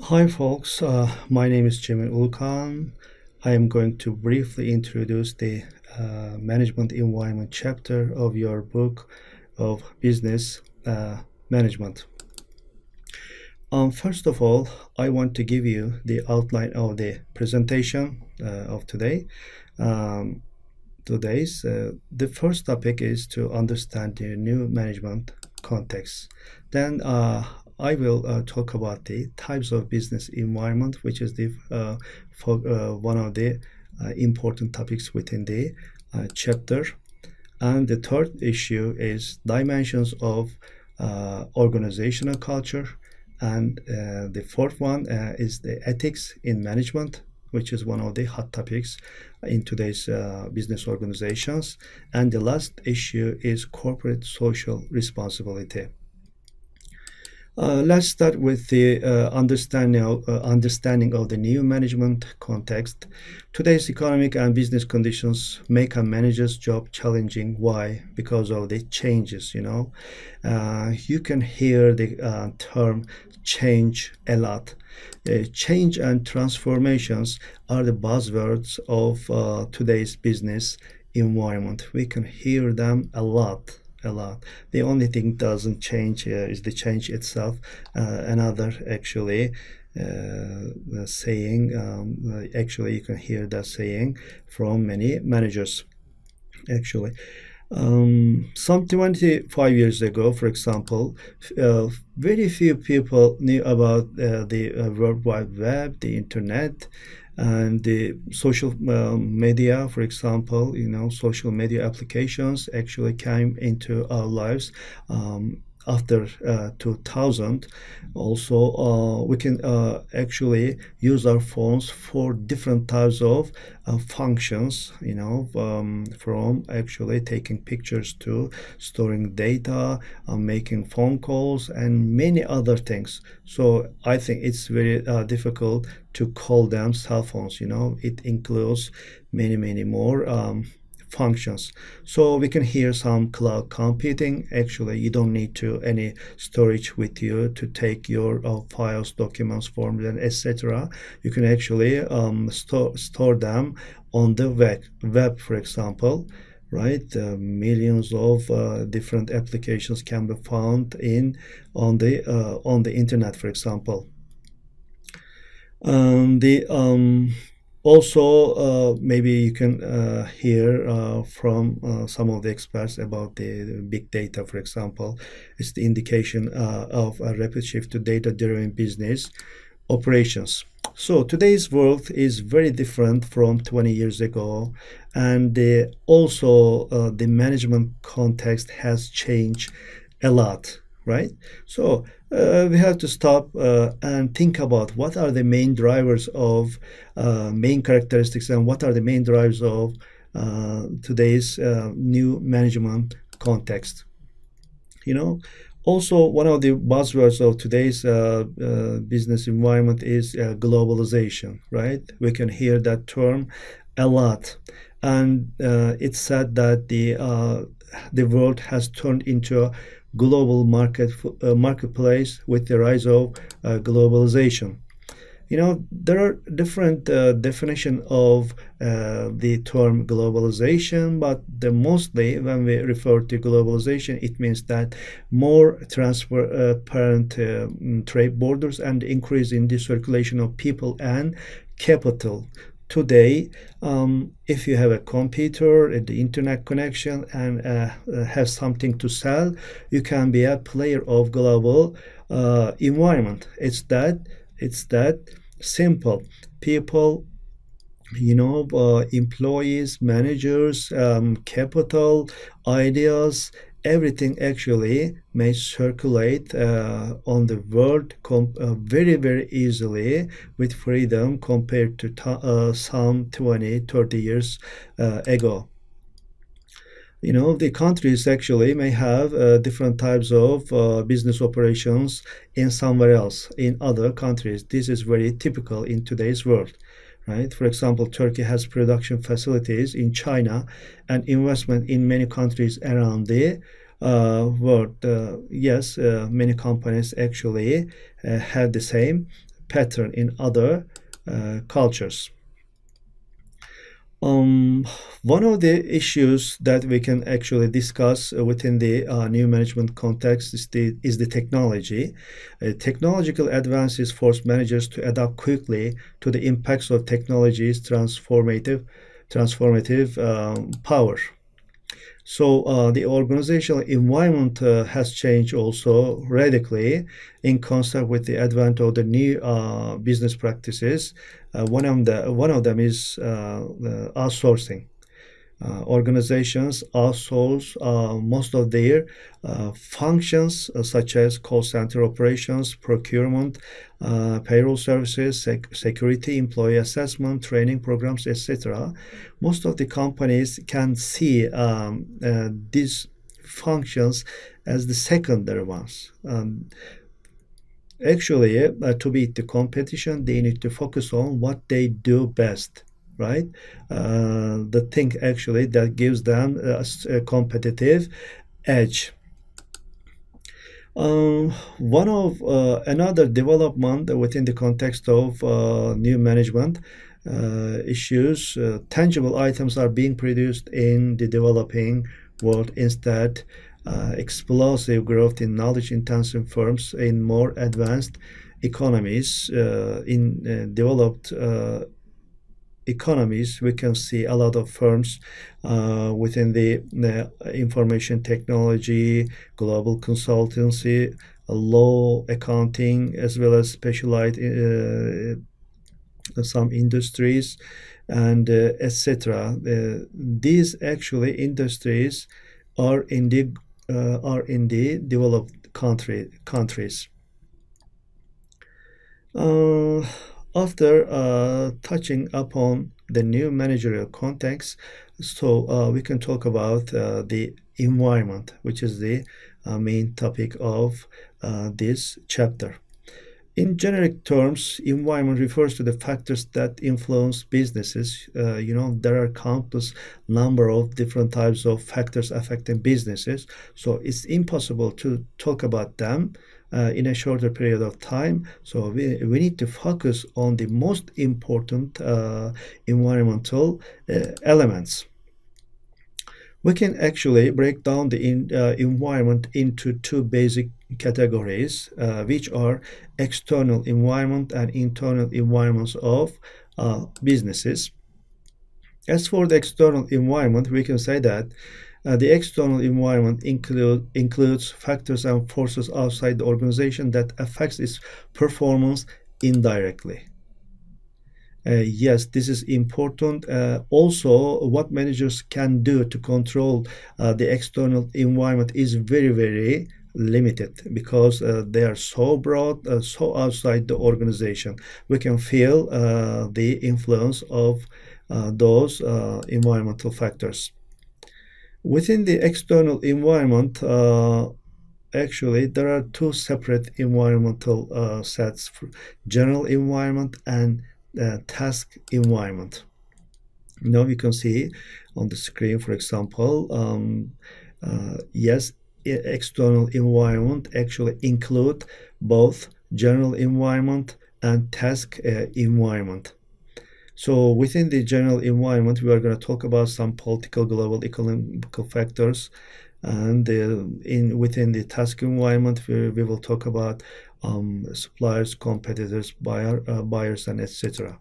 Hi folks, my name is Cemil Ulukan. I am going to briefly introduce the management environment chapter of your book of business management. First of all, I want to give you the outline of the presentation of today. The first topic is to understand the new management context. Then I will talk about the types of business environment, which is one of the important topics within the chapter. And the third issue is dimensions of organizational culture. And the fourth one is the ethics in management, which is one of the hot topics in today's business organizations. And the last issue is corporate social responsibility. Let's start with the understanding of the new management context. Today's economic and business conditions make a manager's job challenging. Why? Because of the changes. You can hear the term change a lot. Change and transformations are the buzzwords of today's business environment. We can hear them a lot. The only thing doesn't change is the change itself. Another actually saying, actually you can hear that saying from many managers actually. Some 25 years ago, for example, very few people knew about the World Wide Web, the internet, and the social media. For example, social media applications actually came into our lives after 2000. Also, we can actually use our phones for different types of functions, from actually taking pictures to storing data, making phone calls, and many other things. So I think it's very difficult to call them cell phones. It includes many more functions. So we can hear some cloud computing. Actually, you don't need any storage with you to take your files, documents, forms, and etc. You can actually store them on the web, for example. Right, millions of different applications can be found on the internet, for example. Also, maybe you can hear from some of the experts about the big data, for example. It's the indication of a rapid shift to data-driven business operations. So today's world is very different from 20 years ago, and also the management context has changed a lot, right? So we have to stop and think about what are the main drivers of main characteristics and what are the main drivers of today's new management context. Also, one of the buzzwords of today's business environment is globalization, right? We can hear that term a lot, and it's said that the world has turned into a global marketplace with the rise of globalization. There are different definition of the term globalization, but mostly when we refer to globalization, it means that more transparent trade borders and increase in the circulation of people and capital. Today, if you have a computer and the internet connection and have something to sell, you can be a player of global environment. It's that simple. People, employees, managers, capital, ideas, everything actually may circulate on the world very easily with freedom compared to some 20-30 years ago. The countries actually may have different types of business operations in somewhere else, in other countries. This is very typical in today's world. Right? For example, Turkey has production facilities in China and investment in many countries around the world. Yes, many companies actually have the same, pattern in other cultures. One of the issues that we can actually discuss within the new management context is the technology. Technological advances force managers to adapt quickly to the impacts of technology's transformative power. So the organizational environment has changed also radically in concert with the advent of the new business practices. One of them is outsourcing. Organizations outsource most of their functions such as call center operations, procurement, payroll services, security, employee assessment, training programs, etc. Most of the companies can see these functions as the secondary ones. Actually, to beat the competition, they need to focus on what they do best, right? The thing actually that gives them a competitive edge. Another development within the context of new management issues, tangible items are being produced in the developing world. Instead, explosive growth in knowledge-intensive firms in more advanced economies. In developed economies, we can see a lot of firms within the information technology, global consultancy, law, accounting, as well as specialized some industries, and etc. These actually industries are in the developed countries. After touching upon the new managerial context, so we can talk about the environment, which is the main topic of this chapter. In generic terms, environment refers to the factors that influence businesses. There are countless number of different types of factors affecting businesses, so it's impossible to talk about them in a shorter period of time. So we need to focus on the most important environmental elements. We can actually break down the environment into two basic categories, which are external environment and internal environments of businesses. As for the external environment, we can say that the external environment includes factors and forces outside the organization that affects its performance indirectly. Yes, this is important. Also, what managers can do to control the external environment is very, very limited, because they are so broad, so outside the organization. We can feel the influence of those environmental factors. Within the external environment, actually, there are two separate environmental sets: general environment and task environment. Now you can see on the screen, for example, yes, external environment actually include both general environment and task environment. So within the general environment, we are going to talk about some political, global, economical factors, and within the task environment, we will talk about suppliers, competitors, buyers, and etc.